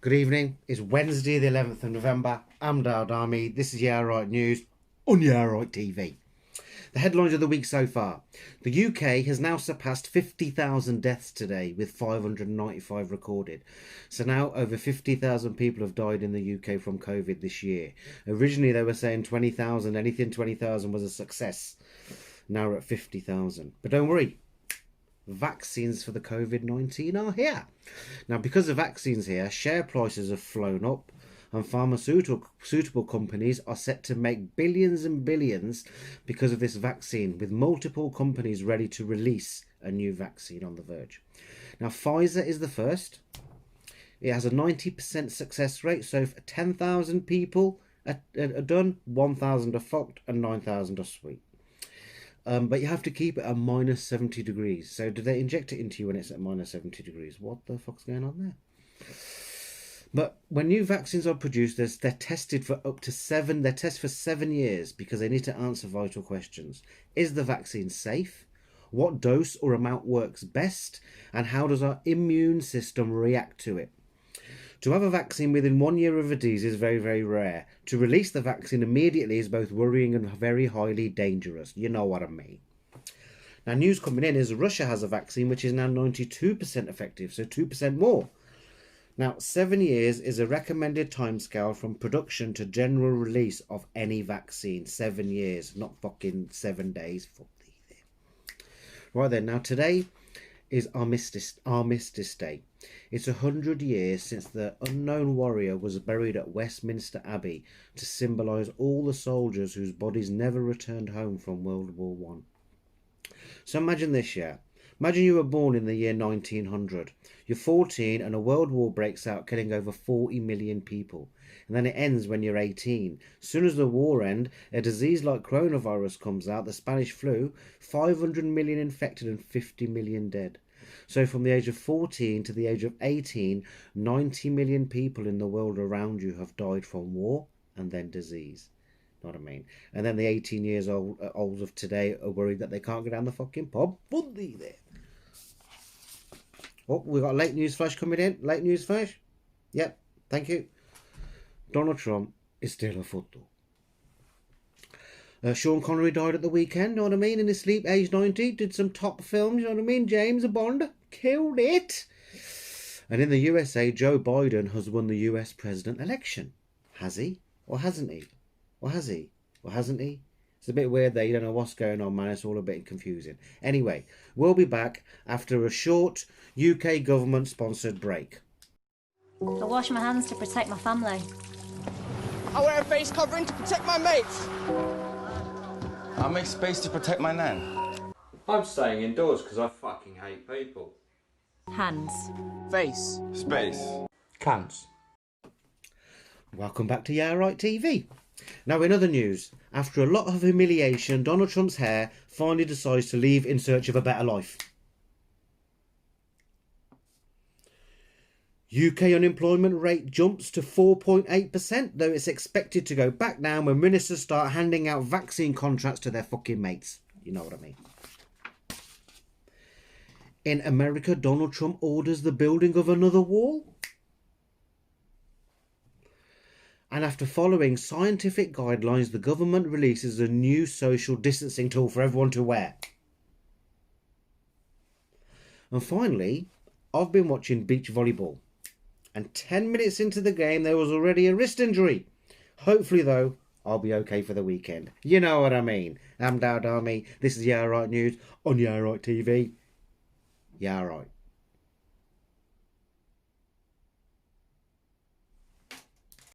Good evening. It's Wednesday, the 11th of November. I'm Dowd Army. This is Yeah Right News on Yeah Right TV. The headlines of the week so far. The UK has now surpassed 50,000 deaths today, with 595 recorded. So now over 50,000 people have died in the UK from COVID this year. Originally they were saying 20,000, anything 20,000 was a success. Now we're at 50,000. But don't worry. Vaccines for the COVID-19 are here. Now, because the vaccines here, share prices have flown up and pharmaceutical companies are set to make billions and billions because of this vaccine, with multiple companies ready to release a new vaccine on the verge. Now, Pfizer is the first. It has a 90% success rate, so if 10,000 people are done, 1,000 are fucked and 9,000 are sweet. But you have to keep it at minus 70 degrees. So do they inject it into you when it's at minus 70 degrees? What the fuck's going on there? But when new vaccines are produced, they're tested for up to 7 years because they need to answer vital questions. Is the vaccine safe? What dose or amount works best? And how does our immune system react to it? To have a vaccine within 1 year of a disease is very, very rare. To release the vaccine immediately is both worrying and very highly dangerous. You know what I mean. Now, news coming in is Russia has a vaccine which is now 92% effective, so 2% more. Now, 7 years is a recommended timescale from production to general release of any vaccine. 7 years, not fucking 7 days. Fuck thee. Right then, now today is Armistice Day. It's 100 years since the unknown warrior was buried at Westminster Abbey to symbolise all the soldiers whose bodies never returned home from World War One. So imagine this, yeah. Imagine you were born in the year 1900. You're 14 and a world war breaks out, killing over 40 million people. And then it ends when you're 18. As soon as the war ends, a disease like coronavirus comes out, the Spanish flu, 500 million infected and 50 million dead. So from the age of 14 to the age of 18, 90 million people in the world around you have died from war and then disease. Know what I mean? And then the 18 years olds of today are worried that they can't go down the fucking pub. Bundy there. Oh, we got a late news flash coming in. Late news flash? Yep, thank you. Donald Trump is still a football. Sean Connery died at the weekend, know what I mean? In his sleep, age 90, did some top films, you know what I mean? James Bond, killed it. And in the USA, Joe Biden has won the US president election. Has he? Or hasn't he? Or has he? Or hasn't he? It's a bit weird there, you don't know what's going on, man. It's all a bit confusing. Anyway, we'll be back after a short UK government-sponsored break. I wash my hands to protect my family. I wear a face covering to protect my mates. I make space to protect my nan. I'm staying indoors because I fucking hate people. Hands. Face. Space. Cunts. Welcome back to Yeah Right TV. Now, in other news, after a lot of humiliation, Donald Trump's heir finally decides to leave in search of a better life. UK unemployment rate jumps to 4.8%, though it's expected to go back down when ministers start handing out vaccine contracts to their fucking mates. You know what I mean. In America, Donald Trump orders the building of another wall. And after following scientific guidelines, the government releases a new social distancing tool for everyone to wear. And finally, I've been watching beach volleyball. And 10 minutes into the game, there was already a wrist injury. Hopefully, though, I'll be okay for the weekend. You know what I mean. I'm Dowd Army. This is Yeah Right News on Yeah Right TV. Yeah Right.